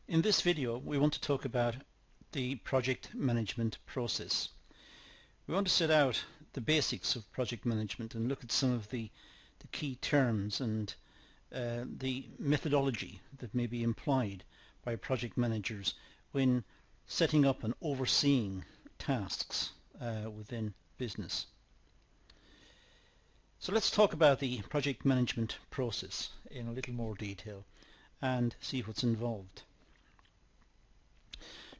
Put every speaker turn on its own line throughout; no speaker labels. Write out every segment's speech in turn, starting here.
In this video we want to talk about the project management process. We want to set out the basics of project management and look at some of the key terms and the methodology that may be employed by project managers when setting up and overseeing tasks within business. So let's talk about the project management process in a little more detail and see what's involved.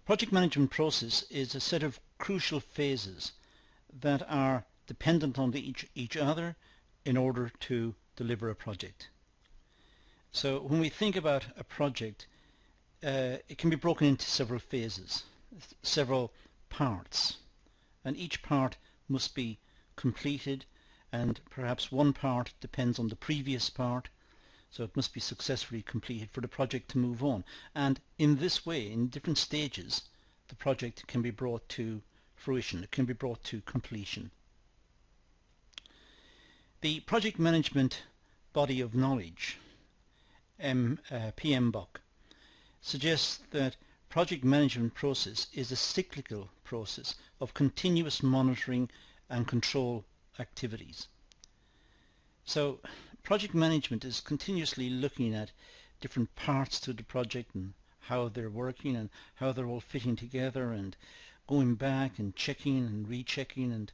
Project management process is a set of crucial phases that are dependent on each other in order to deliver a project. So when we think about a project, it can be broken into several phases, several parts, and each part must be completed, and perhaps one part depends on the previous part, so it must be successfully completed for the project to move on. And in this way, in different stages, the project can be brought to fruition, it can be brought to completion. The project management body of knowledge, PMBOK, suggests that project management process is a cyclical process of continuous monitoring and control activities. So project management is continuously looking at different parts to the project and how they're working and how they're all fitting together, and going back and checking and rechecking. And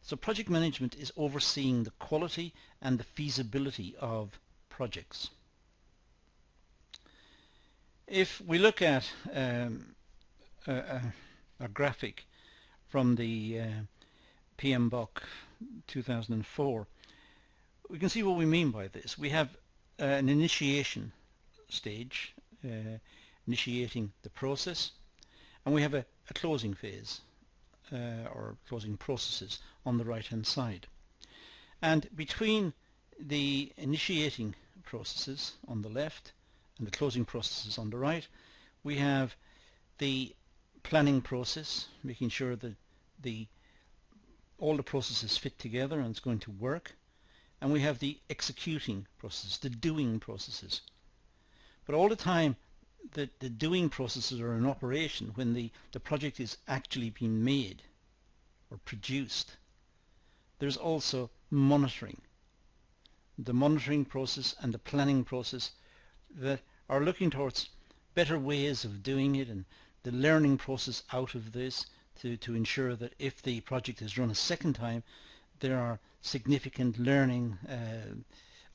so project management is overseeing the quality and the feasibility of projects. If we look at a graphic from the PMBOK 2004, we can see what we mean by this. We have an initiation stage, initiating the process, and we have a closing phase or closing processes on the right hand side. And between the initiating processes on the left and the closing processes on the right, we have the planning process, making sure that all the processes fit together and it's going to work. And we have the executing processes, the doing processes. But all the time that the doing processes are in operation, when the project is actually being made or produced, there's also monitoring. The monitoring process and the planning process that are looking towards better ways of doing it, and the learning process out of this to ensure that if the project is run a second time, there are significant learning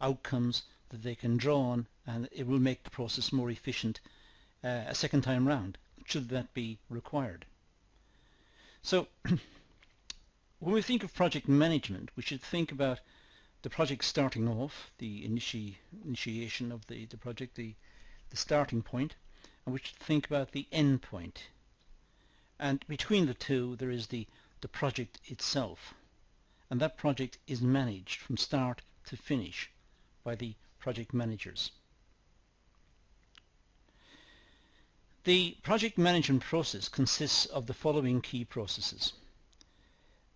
outcomes that they can draw on, and it will make the process more efficient a second time round, should that be required. So when we think of project management, we should think about the project starting off, the initiation of the project, the starting point, and we should think about the end point. And between the two there is the project itself, and that project is managed from start to finish by the project managers. The project management process consists of the following key processes.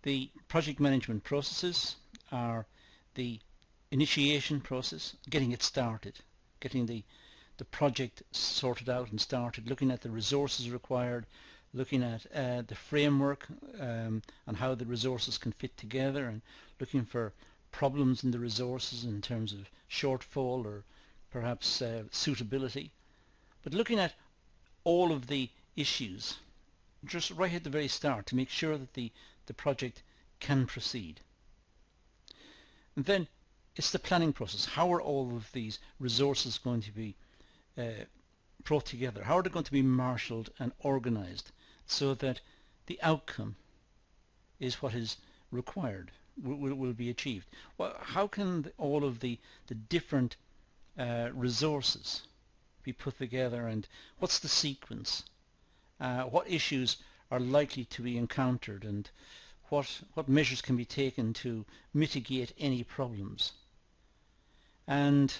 The project management processes are the initiation process, getting it started, getting the project sorted out and started, looking at the resources required, looking at the framework and how the resources can fit together, and looking for problems in the resources in terms of shortfall or perhaps suitability, but looking at all of the issues just right at the very start to make sure that the project can proceed. And then it's the planning process. How are all of these resources going to be brought together? How are they going to be marshaled and organized so that the outcome is what is required, will be achieved? Well, how can all of the different resources be put together, and what's the sequence? What issues are likely to be encountered, and what measures can be taken to mitigate any problems? And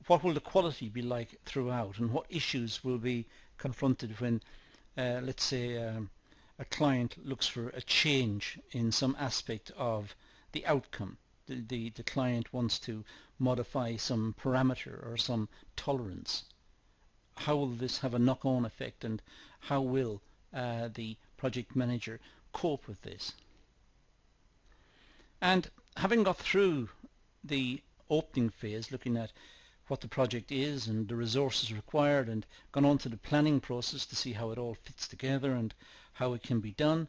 what will the quality be like throughout, and what issues will be confronted when let's say a client looks for a change in some aspect of the outcome. The client wants to modify some parameter or some tolerance how will this have a knock-on effect, and how will the project manager cope with this. And having got through the opening phase, looking at what the project is and the resources required, and gone on to the planning process to see how it all fits together and how it can be done,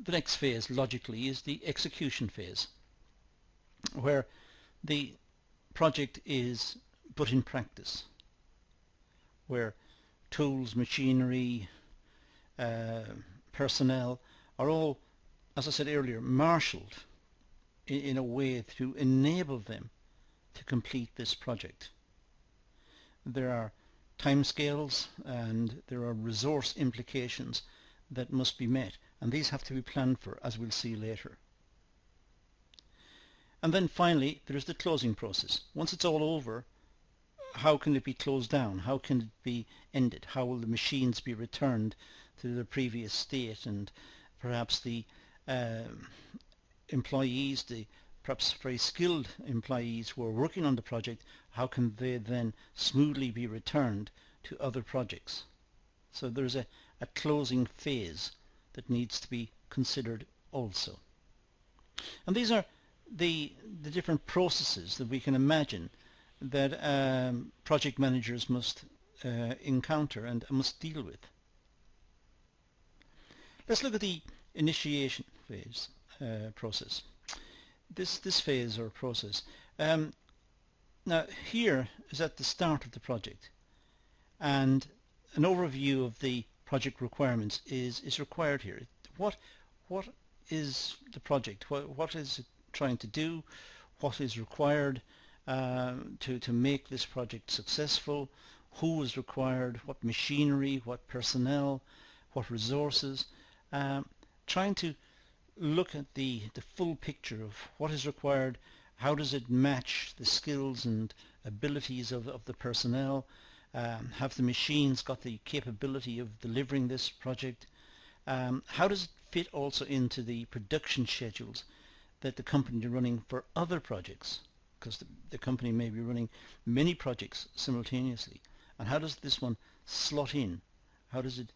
the next phase logically is the execution phase, where the project is put in practice, where tools, machinery, personnel are all, as I said earlier, marshalled in a way to enable them to complete this project. There are timescales and there are resource implications that must be met, and these have to be planned for, as we'll see later. And then finally there's the closing process. Once it's all over, how can it be closed down? How can it be ended? How will the machines be returned to the previous state, and perhaps the employees, the perhaps very skilled employees who are working on the project, how can they then smoothly be returned to other projects? So there's a closing phase that needs to be considered also. And these are the different processes that we can imagine that project managers must encounter and must deal with. Let's look at the initiation phase process. This phase or process. Now here is at the start of the project, and an overview of the project requirements is required here. What is the project? What is it trying to do? What is required to make this project successful? Who is required? What machinery? What personnel? What resources? Trying to look at the full picture of what is required. How does it match the skills and abilities of the personnel? Have the machines got the capability of delivering this project? How does it fit also into the production schedules that the company is running for other projects? Because the company may be running many projects simultaneously. And how does this one slot in? How does it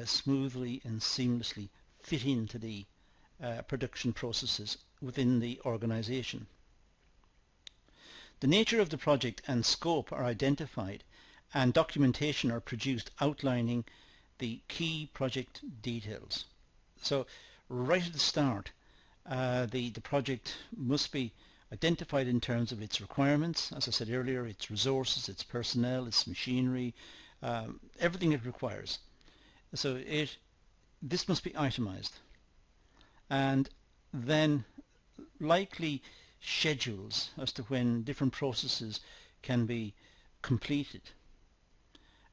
smoothly and seamlessly fit into the production processes within the organization? The nature of the project and scope are identified, and documentation are produced outlining the key project details. So right at the start, the project must be identified in terms of its requirements, as I said earlier, its resources, its personnel, its machinery, everything it requires. So this must be itemized, and then likely schedules as to when different processes can be completed,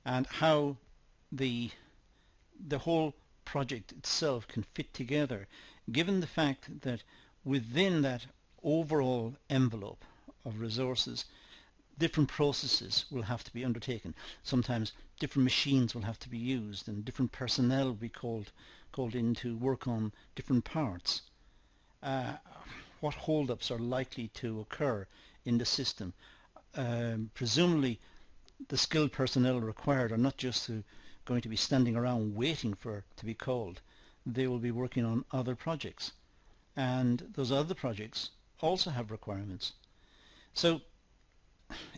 and how the whole project itself can fit together, given the fact that within that overall envelope of resources, different processes will have to be undertaken. Sometimes different machines will have to be used, and different personnel will be called in to work on different parts. What hold-ups are likely to occur in the system? Presumably the skilled personnel required are not just going to be standing around waiting to be called. They will be working on other projects, and those other projects also have requirements. So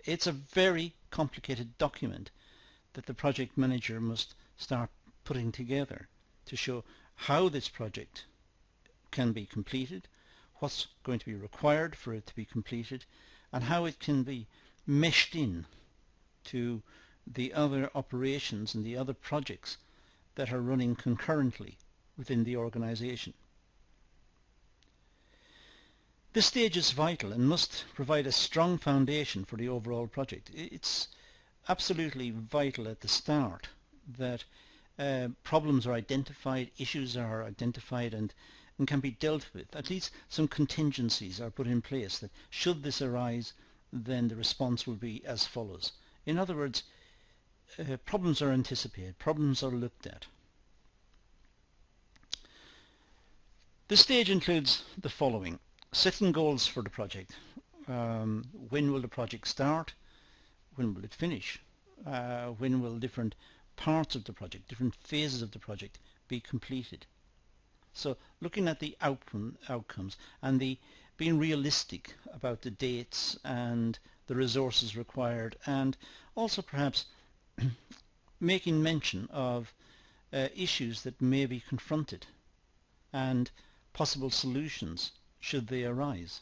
it's a very complicated document that the project manager must start putting together to show how this project can be completed, what's going to be required for it to be completed, and how it can be meshed in to the other operations and the other projects that are running concurrently within the organization. This stage is vital and must provide a strong foundation for the overall project. It's absolutely vital at the start that problems are identified, issues are identified, and can be dealt with. At least some contingencies are put in place that should this arise, then the response will be as follows. In other words, problems are anticipated, problems are looked at. This stage includes the following: setting goals for the project. When will the project start? When will it finish? when will different parts of the project, different phases of the project be completed. So looking at the outcomes and being realistic about the dates and the resources required, and also perhaps making mention of issues that may be confronted and possible solutions should they arise.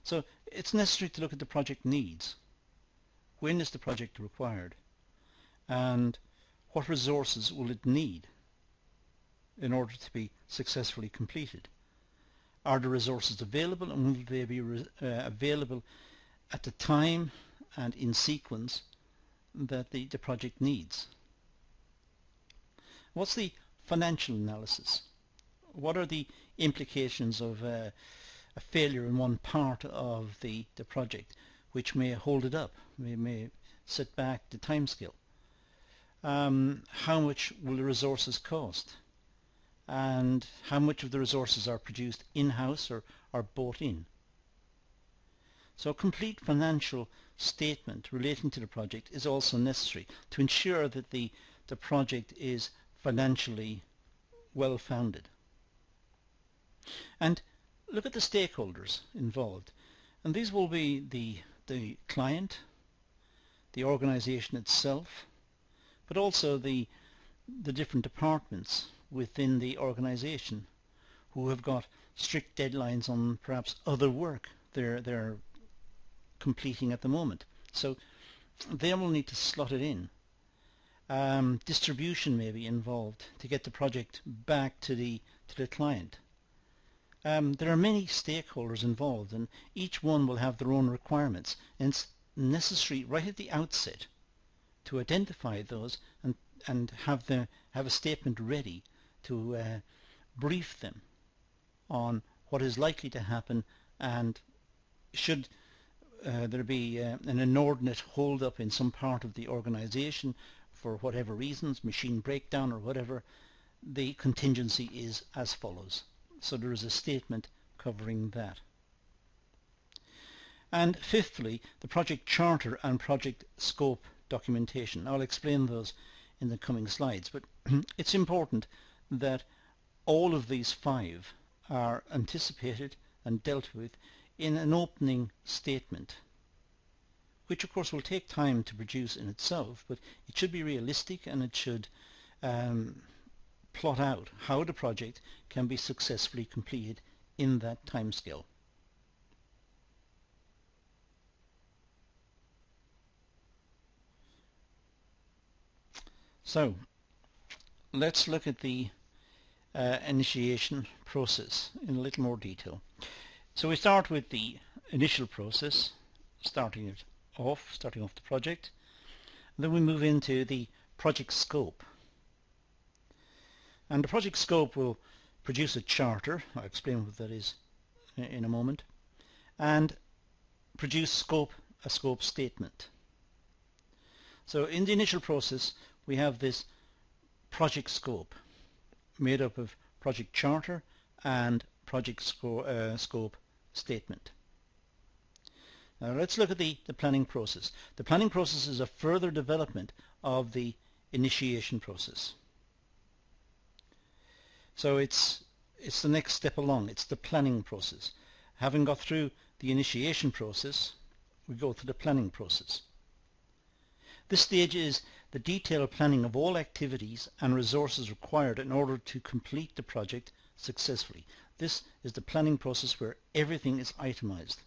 So it's necessary to look at the project needs. When is the project required? And what resources will it need in order to be successfully completed? Are the resources available, and will they be available at the time and in sequence that the project needs? What's the financial analysis? What are the implications of a failure in one part of the project which may hold it up, may set back the timescale? How much will the resources cost? And how much of the resources are produced in-house or are bought in? So a complete financial statement relating to the project is also necessary to ensure that the project is financially well-founded. And look at the stakeholders involved, and these will be the client, the organization itself, but also the different departments within the organization who have got strict deadlines on perhaps other work they're completing at the moment. So they will need to slot it in. Distribution may be involved to get the project back to the client. There are many stakeholders involved, and each one will have their own requirements, and it's necessary right at the outset to identify those and have a statement ready to brief them on what is likely to happen, and should there be an inordinate hold-up in some part of the organization for whatever reasons, machine breakdown or whatever, the contingency is as follows. So there is a statement covering that. And fifthly, the project charter and project scope documentation. I'll explain those in the coming slides, but it's important that all of these 5 are anticipated and dealt with in an opening statement, which of course will take time to produce in itself, but it should be realistic, and it should plot out how the project can be successfully completed in that timescale. So let's look at the initiation process in a little more detail. So we start with the initial process, starting off the project. And then we move into the project scope. And the project scope will produce a charter. I'll explain what that is in a moment, and produce a scope statement. So in the initial process we have this project scope made up of project charter and project scope statement. Now let's look at the planning process. The planning process is a further development of the initiation process. So it's the next step along. It's the planning process. Having got through the initiation process, we go to the planning process. This stage is the detailed planning of all activities and resources required in order to complete the project successfully. This is the planning process where everything is itemized.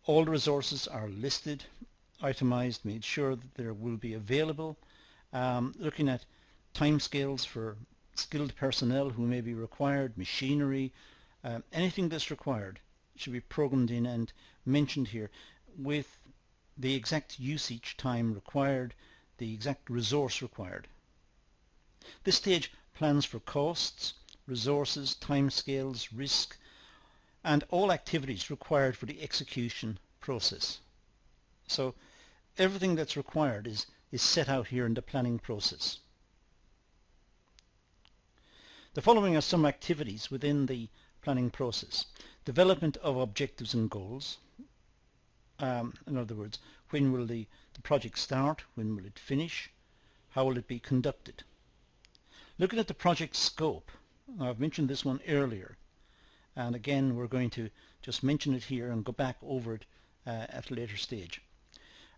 All the resources are listed, itemized, made sure that there will be available, looking at timescales for skilled personnel who may be required, machinery, anything that's required should be programmed in and mentioned here with the exact usage time required, the exact resource required. This stage plans for costs, resources, timescales, risk, and all activities required for the execution process. So everything that's required is set out here in the planning process. The following are some activities within the planning process. Development of objectives and goals. In other words, When will the project start? When will it finish? How will it be conducted? Looking at the project scope, I've mentioned this one earlier, and again we're going to just mention it here and go back over it at a later stage.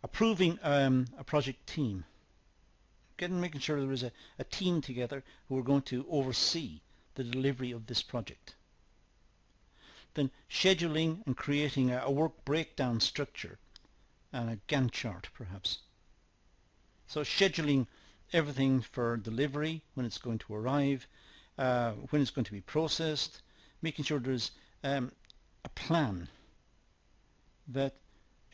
Approving a project team. Making sure there is a team together who are going to oversee the delivery of this project. Then scheduling and creating a work breakdown structure and a Gantt chart perhaps. So scheduling everything for delivery, when it's going to arrive, when it's going to be processed, making sure there's a plan that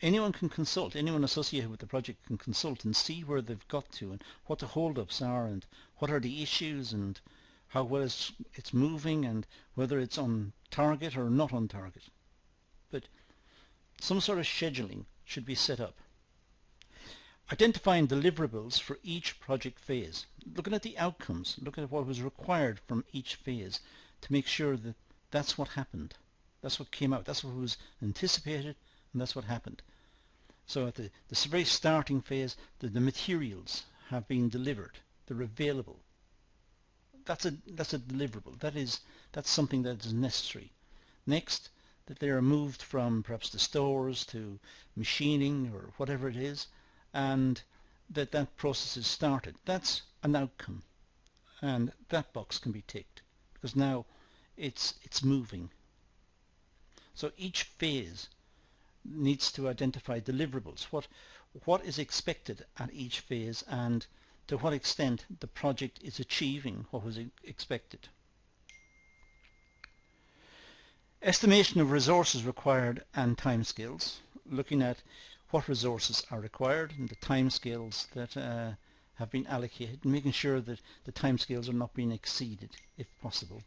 anyone can consult, anyone associated with the project can consult and see where they've got to and what the hold-ups are and what are the issues and how well it's moving and whether it's on target or not on target. But some sort of scheduling should be set up. Identifying deliverables for each project phase. Looking at the outcomes, looking at what was required from each phase to make sure that that's what happened. That's what came out. That's what was anticipated and that's what happened. So at the very starting phase, the materials have been delivered. They're available. That's a deliverable. That's something that is necessary. Next, that they are moved from perhaps the stores to machining or whatever it is, and that process is started. That's an outcome, and that box can be ticked because now it's moving. So each phase needs to identify deliverables. What is expected at each phase and to what extent the project is achieving what was expected. Estimation of resources required and timescales, looking at what resources are required and the timescales that have been allocated, and making sure that the timescales are not being exceeded if possible.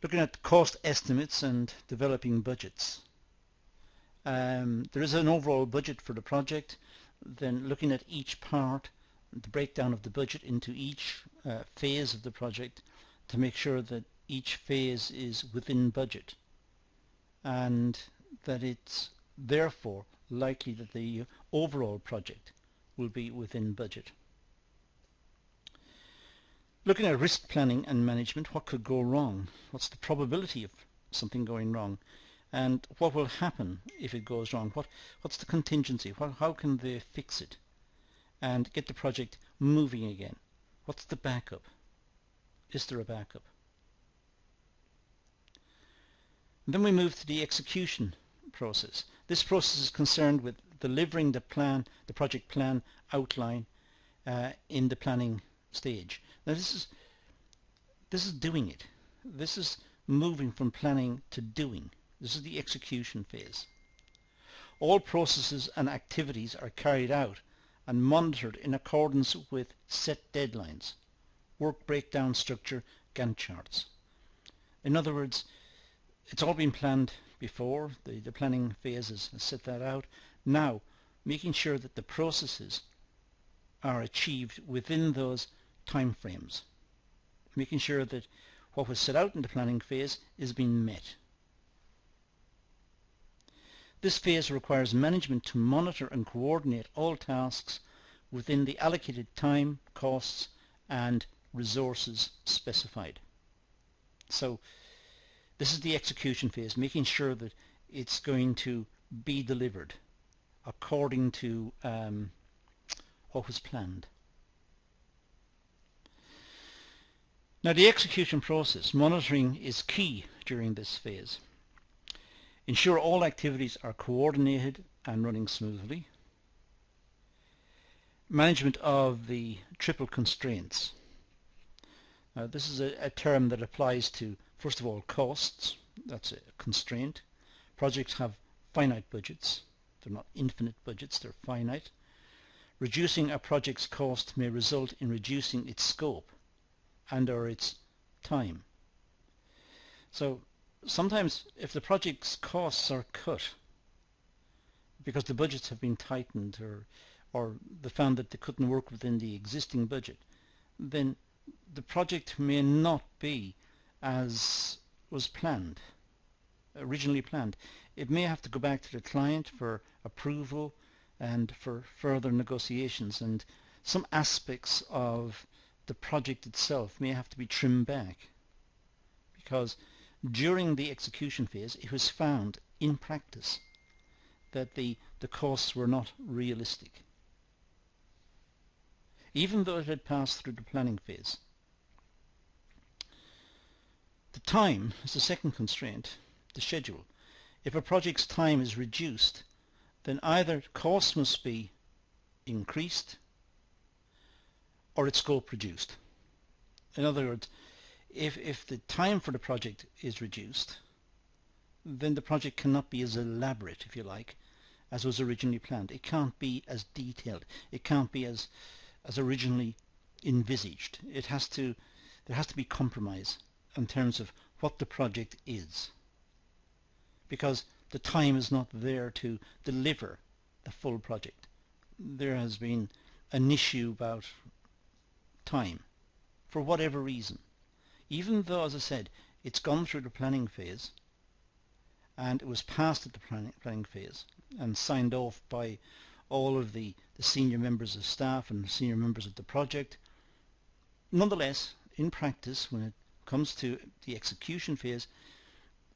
Looking at cost estimates and developing budgets. There is an overall budget for the project, then looking at each part, the breakdown of the budget into each phase of the project to make sure that each phase is within budget and that it's therefore likely that the overall project will be within budget. Looking at risk planning and management, what could go wrong? What's the probability of something going wrong? And what will happen if it goes wrong? What's the contingency? How can they fix it and get the project moving again? What's the backup? Is there a backup? And then we move to the execution process. This process is concerned with delivering the project plan outline in the planning stage. Now this is doing it. This is moving from planning to doing. This is the execution phase. All processes and activities are carried out and monitored in accordance with set deadlines, work breakdown structure, Gantt charts. In other words, it's all been planned before. The planning phase has set that out. Now, making sure that the processes are achieved within those time frames. Making sure that what was set out in the planning phase is being met. This phase requires management to monitor and coordinate all tasks within the allocated time, costs and resources specified. So this is the execution phase, making sure that it's going to be delivered according to what was planned. Now the execution process, monitoring is key during this phase. Ensure all activities are coordinated and running smoothly. Management of the triple constraints. Now this is a term that applies to, first of all, costs. That's a constraint. Projects have finite budgets. They're not infinite budgets, they're finite. Reducing a project's cost may result in reducing its scope and or its time. So sometimes if the project's costs are cut because the budgets have been tightened or they found that they couldn't work within the existing budget, then the project may not be as was planned. originally planned. It may have to go back to the client for approval and for further negotiations, and some aspects of the project itself may have to be trimmed back because during the execution phase it was found in practice that the costs were not realistic, even though it had passed through the planning phase. The time is the second constraint, the schedule. If a project's time is reduced, then either costs must be increased or its scope reduced. In other words, if the time for the project is reduced, then the project cannot be as elaborate, if you like, as was originally planned. It can't be as detailed. It can't be as originally envisaged. There has to be compromise in terms of what the project is, because the time is not there to deliver the full project. There has been an issue about time for whatever reason, even though, as I said, it's gone through the planning phase and it was passed at the planning phase and signed off by all of the senior members of staff and senior members of the project. Nonetheless, in practice, when it comes to the execution phase,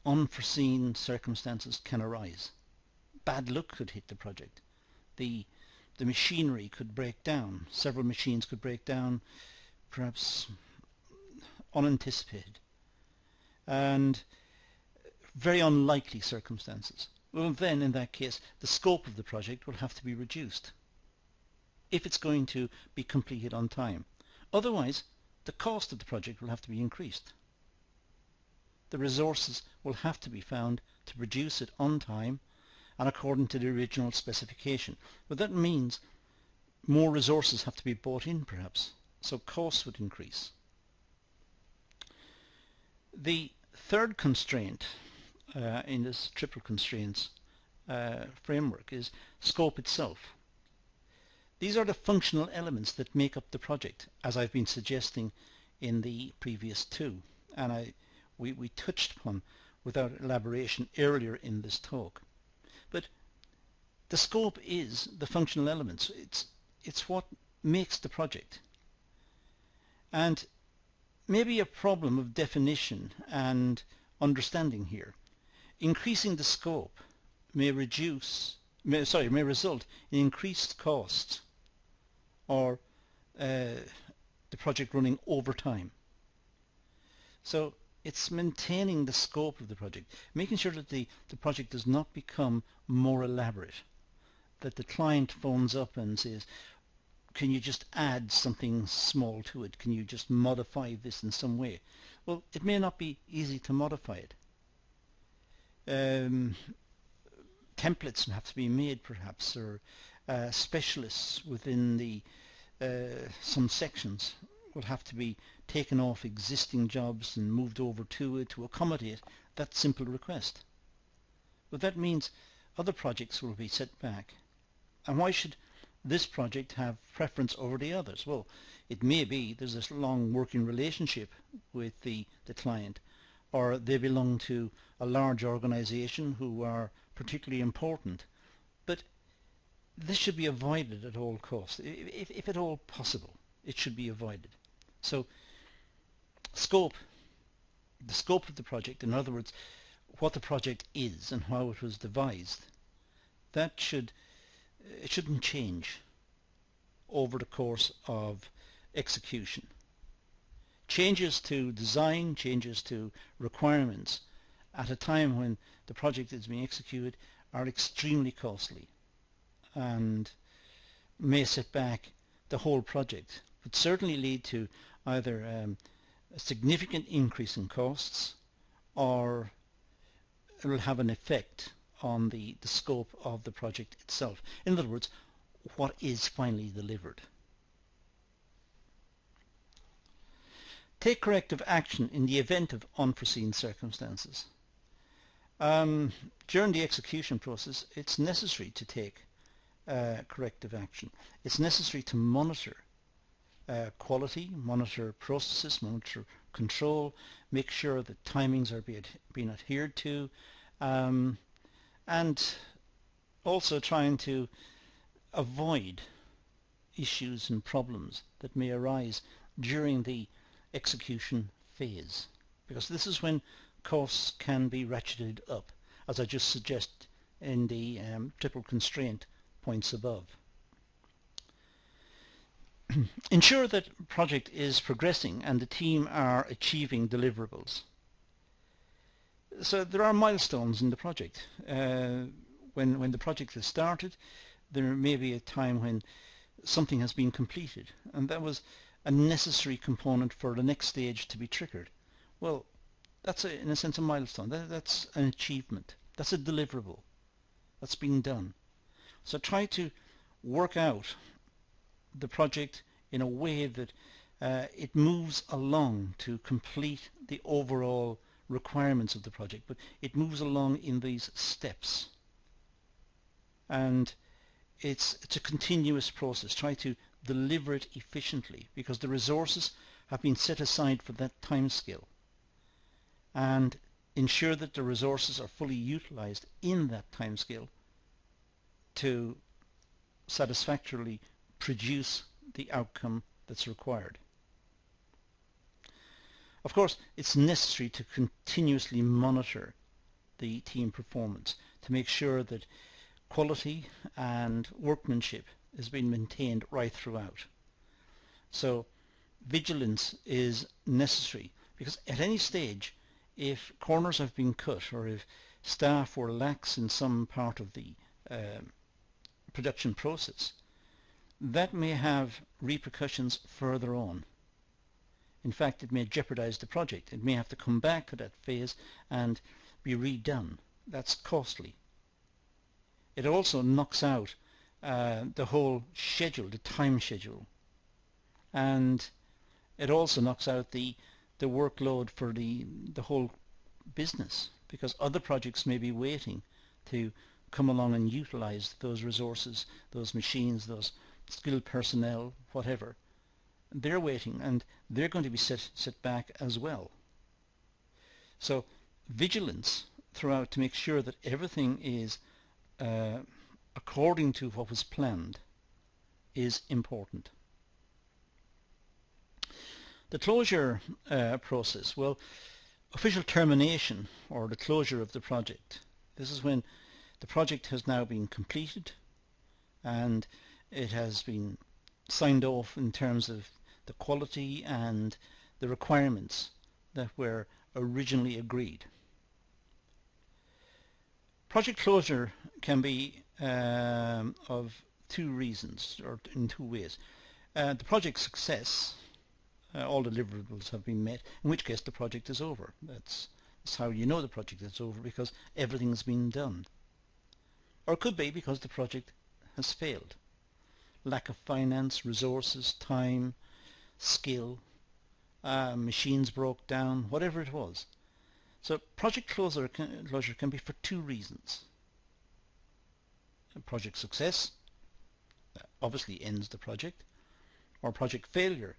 unforeseen circumstances can arise. Bad luck could hit the project. The machinery could break down. Several machines could break down, perhaps unanticipated, and very unlikely circumstances. Well, then in that case the scope of the project will have to be reduced if it's going to be completed on time. Otherwise, the cost of the project will have to be increased. The resources will have to be found to produce it on time and according to the original specification. But that means more resources have to be brought in, perhaps, so costs would increase. The third constraint in this triple constraints framework is scope itself. These are the functional elements that make up the project, as I've been suggesting in the previous two, and we touched upon without elaboration earlier in this talk. But the scope is the functional elements. It's what makes the project. And maybe a problem of definition and understanding here. Increasing the scope may result in increased costs or the project running over time. So it's maintaining the scope of the project, making sure that the project does not become more elaborate, that the client phones up and says, can you just add something small to it? Can you just modify this in some way? Well, it may not be easy to modify it. Templates have to be made, perhaps, or specialists within the some sections will have to be taken off existing jobs and moved over to it to accommodate that simple request. But that means other projects will be set back. And why should this project have preference over the others? Well, it may be there's this long working relationship with the client, or they belong to a large organization who are particularly important. But this should be avoided at all costs. If at all possible, it should be avoided. So scope, the scope of the project, in other words, what the project is and how it was devised, it shouldn't change over the course of execution. Changes to design, changes to requirements at a time when the project is being executed are extremely costly and may set back the whole project, but certainly lead to either a significant increase in costs, or it will have an effect on the scope of the project itself. In other words, what is finally delivered. Take corrective action in the event of unforeseen circumstances. During the execution process, it's necessary to take corrective action. It's necessary to monitor quality, monitor processes, monitor control, make sure that timings are being adhered to, and also trying to avoid issues and problems that may arise during the execution phase, because this is when costs can be ratcheted up, as I just suggested in the triple constraint points above. Ensure that project is progressing and the team are achieving deliverables. So there are milestones in the project. When the project has started, there may be a time when something has been completed, and that was a necessary component for the next stage to be triggered. Well, that's in a sense a milestone. That's an achievement. That's a deliverable. That's been done. So try to work out the project in a way that it moves along to complete the overall requirements of the project, but it moves along in these steps. And it's a continuous process. Try to deliver it efficiently, because the resources have been set aside for that time scale, and ensure that the resources are fully utilized in that time scale to satisfactorily produce the outcome that's required. Of course, it's necessary to continuously monitor the team performance to make sure that quality and workmanship is being maintained right throughout. So vigilance is necessary, because at any stage, if corners have been cut or if staff were lax in some part of the production process, that may have repercussions further on. In fact, it may jeopardize the project. It may have to come back to that phase and be redone. That's costly. It also knocks out the whole schedule, the time schedule, and it also knocks out the workload for the whole business, because other projects may be waiting to come along and utilize those resources, those machines, those skilled personnel, whatever. They're waiting, and they're going to be set back as well. So vigilance throughout to make sure that everything is according to what was planned is important. The closure process, well, official termination or the closure of the project. This is when the project has now been completed and it has been signed off in terms of the quality and the requirements that were originally agreed. Project closure can be of two reasons, or in two ways. The project success, all deliverables have been met, in which case the project is over. That's how you know the project is over, because everything's been done. Or it could be because the project has failed. Lack of finance, resources, time, skill, machines broke down, whatever it was. So project closure can be for two reasons. Project success, that obviously ends the project, or project failure,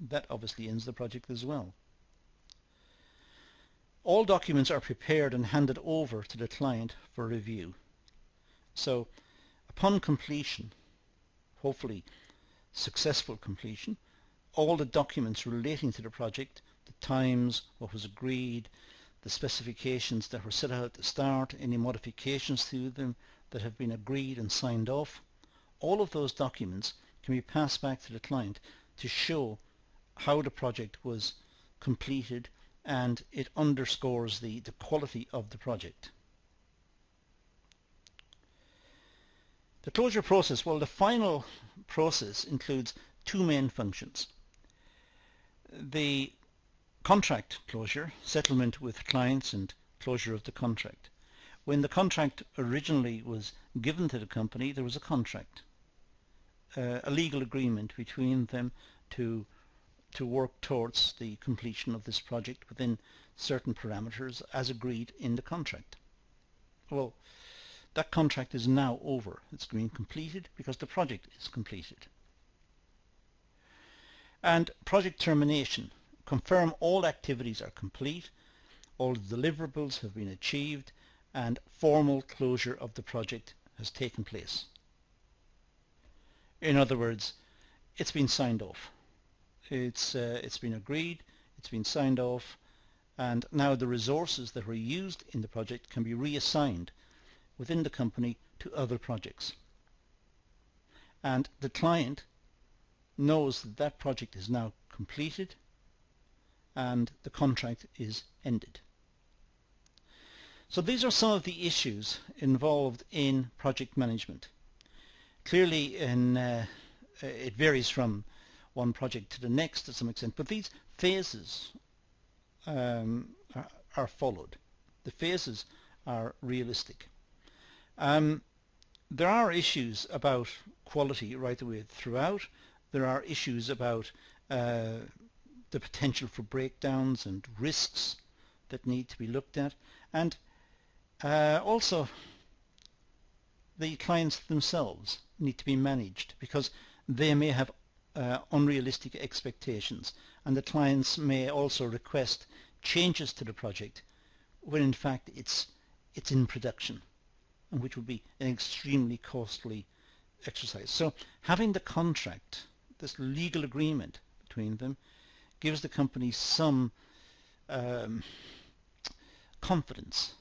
that obviously ends the project as well. All documents are prepared and handed over to the client for review. So upon completion, hopefully successful completion, all the documents relating to the project, the times, what was agreed, the specifications that were set out at the start, any modifications to them that have been agreed and signed off, all of those documents can be passed back to the client to show how the project was completed, and it underscores the quality of the project. The closure process, well, the final process includes two main functions. The contract closure, settlement with clients and closure of the contract. When the contract originally was given to the company, there was a contract, a legal agreement between them to work towards the completion of this project within certain parameters as agreed in the contract. Well, that contract is now over. It's been completed because the project is completed. And project termination. Confirm all activities are complete, all deliverables have been achieved, and formal closure of the project has taken place. In other words, it's been signed off. It's been agreed, it's been signed off, and now the resources that were used in the project can be reassigned within the company to other projects. And the client knows that that project is now completed and the contract is ended. So these are some of the issues involved in project management. Clearly it varies from one project to the next to some extent, but these phases are followed. The phases are realistic. There are issues about quality right the way throughout. There are issues about the potential for breakdowns and risks that need to be looked at, and also the clients themselves need to be managed, because they may have unrealistic expectations, and the clients may also request changes to the project when in fact it's in production, and which would be an extremely costly exercise. So having the contract, this legal agreement between them, gives the company some confidence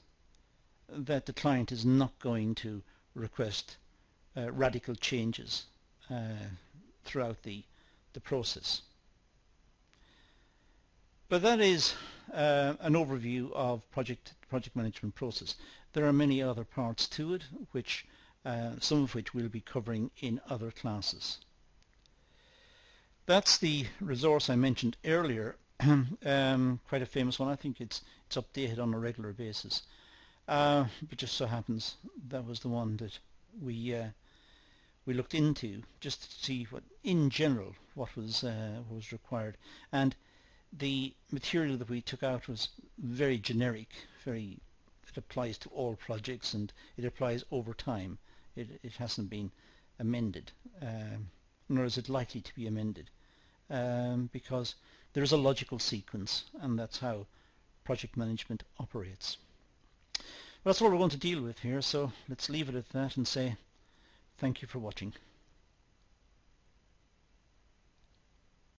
that the client is not going to request radical changes throughout the process. But that is an overview of project management process. There are many other parts to it, which some of which we'll be covering in other classes. That's the resource I mentioned earlier, quite a famous one. I think it's updated on a regular basis. But just so happens that was the one that we looked into, just to see what, in general, what was required. And the material that we took out was very generic, it applies to all projects and it applies over time. It hasn't been amended, nor is it likely to be amended, because there is a logical sequence, and that's how project management operates. Well, that's all we're going to deal with here, so let's leave it at that and say thank you for watching.